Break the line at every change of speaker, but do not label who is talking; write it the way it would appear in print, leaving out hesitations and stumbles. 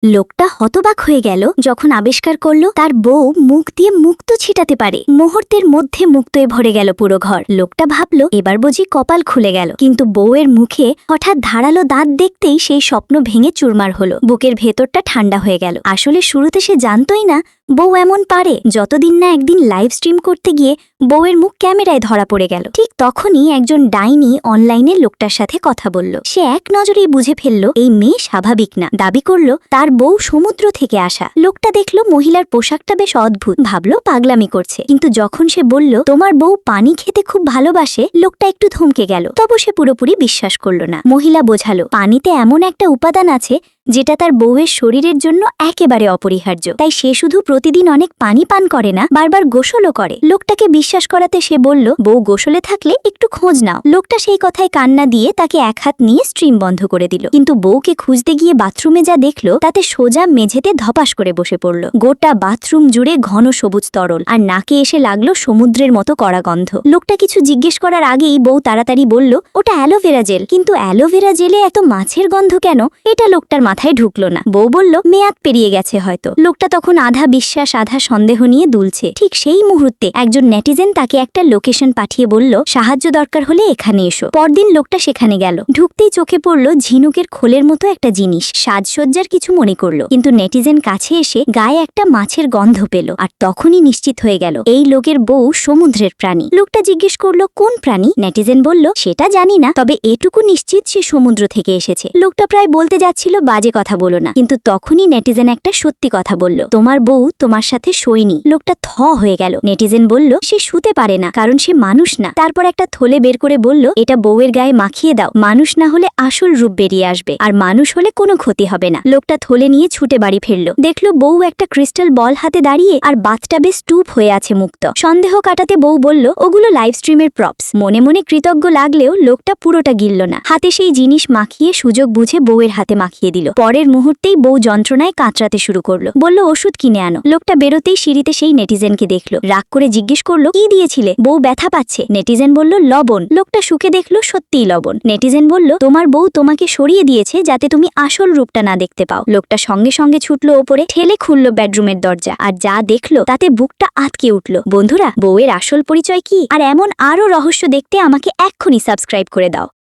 লোকটা হতবাক হয়ে গেল যখন আবিষ্কার করল তার বউ মুখ দিয়ে মুক্তো ছিটাতে পারে। মুহূর্তের মধ্যে মুক্তোয় ভরে গেল পুরো ঘর। লোকটা ভাবল এবার বুঝি কপাল খুলে গেল, কিন্তু বউয়ের মুখে হঠাৎ ধারালো দাঁত দেখতেই সেই স্বপ্ন ভেঙে চুরমার হলো। বুকের ভেতরটা ঠান্ডা হয়ে গেল। আসলে শুরুতে সে জানতই না বউ এমন পারে, যতদিন না একদিন লাইভ স্ট্রিম করতে গিয়ে বউয়ের মুখ ক্যামেরায় ধরা পড়ে গেল। ঠিক তখনই একজন ডাইনি অনলাইনে লোকটার সাথে কথা বলল। সে এক নজরেই বুঝে ফেলল এই মেয়ে স্বাভাবিক না। দাবি করল তার বউ সমুদ্র থেকে আসা। লোকটা দেখল মহিলার পোশাকটা বেশ অদ্ভুত, ভাবল পাগলামি করছে। কিন্তু যখন সে বলল তোমার বউ পানি খেতে খুব ভালোবাসে, লোকটা একটু থমকে গেল। তবু সে পুরোপুরি বিশ্বাস করল না। মহিলা বোঝালো পানিতে এমন একটা উপাদান আছে যেটা তার বউয়ের শরীরের জন্য একেবারে অপরিহার্য, তাই সে শুধু প্রতিদিন অনেক পানি পান করে না, বারবার গোসলও করে। লোকটাকে বিশ্বাস করাতে সে বলল বউ গোসলে থাকলে একটু খোঁজ নাও। লোকটা সেই কথায় কান্না দিয়ে তাকে এক হাত নিয়ে স্ট্রিম বন্ধ করে দিল। কিন্তু বউকে খুঁজতে গিয়ে বাথরুমে যা দেখল তাতে সোজা মেঝেতে ধপাস করে বসে পড়ল। গোটা বাথরুম জুড়ে ঘন সবুজ তরল, আর নাকে এসে লাগলো সমুদ্রের মতো কড়া গন্ধ। লোকটা কিছু জিজ্ঞেস করার আগেই বউ তাড়াতাড়ি বলল ওটা অ্যালোভেরা জেল। কিন্তু অ্যালোভেরা জেলে এত মাছের গন্ধ কেন? এটা লোকটার মাথায় ঢুকলো না। বউ বলল মেয়াদ পেরিয়ে গেছে হয়তো। লোকটা তখন আধা বিশ্বাস আধা সন্দেহ নিয়ে দুলছে। ঠিক সেই মুহূর্তে একজন নেটিজেন তাকে একটা লোকেশন পাঠিয়ে বলল সাহায্য দরকার হলে এখানে এসো। পরদিন লোকটা সেখানে গেল। ঢুকতেই চোখে পড়ল ঝিনুকের খোলের মতো একটা জিনিস। সাজসজ্জার কিছু মনে করলো, কিন্তু নেটিজেন কাছে এসে গায়ে একটা মাছের গন্ধ পেল, আর তখনই নিশ্চিত হয়ে গেল এই লোকের বউ সমুদ্রের প্রাণী। লোকটা জিজ্ঞেস করলো কোন প্রাণী? নেটিজেন বলল সেটা জানি না, তবে এটুকু নিশ্চিত সে সমুদ্র থেকে এসেছে। লোকটা প্রায় বলতে যাচ্ছিল বাজে কথা বলো না, কিন্তু তখনই নেটিজেন একটা সত্যি কথা বলল তোমার বউ তোমার সাথে শোয়নি। লোকটা থ হয়ে গেল। নেটিজেন বলল সে শুতে পারে না, কারণ সে মানুষ না। তারপর একটা থলে বের করে বলল এটা বউয়ের গায়ে মাখিয়ে দাও, মানুষ না হলে আসল রূপ বেরিয়ে আসবে, আর মানুষ হলে কোনো ক্ষতি হবে না। লোকটা থলে নিয়ে ছুটে বাড়ি ফিরল। দেখলো বউ একটা ক্রিস্টাল বল হাতে দাঁড়িয়ে, আর বাথটাবে স্টুপ হয়ে আছে মুক্ত। সন্দেহ কাটাতে বউ বলল ওগুলো লাইভ স্ট্রিমের প্রপস। মনে মনে কৃতজ্ঞ লাগলেও লোকটা পুরোটা গিলল না। হাতে সেই জিনিস মাখিয়ে সুযোগ বুঝে বউয়ের হাতে মাখিয়ে দিল। পরের মুহূর্তেই বউ যন্ত্রণায় কাতরাতে শুরু করলো। বলল ওষুধ কিনে আনো। লোকটা বেরোতেই সিঁড়িতে সেই নেটিজেনকে দেখলো। রাগ করে জিজ্ঞেস করলো কি দিয়েছিলে? বউ ব্যথা পাচ্ছে। নেটিজেন বলল লবণ। লোকটা শুকে দেখলো সত্যিই লবণ। নেটিজেন বলল তোমার বউ তোমাকে সরিয়ে দিয়েছে যাতে তুমি আসল রূপটা না দেখতে পাও। লোকটা সঙ্গে সঙ্গে ছুটলো ওপরে, ঠেলে খুললো বেডরুমের দরজা, আর যা দেখলো তাতে বুকটা আটকে উঠল। বন্ধুরা, বউয়ের আসল পরিচয় কি আর এমন আরো রহস্য দেখতে আমাকে এক্ষুনি সাবস্ক্রাইব করে দাও।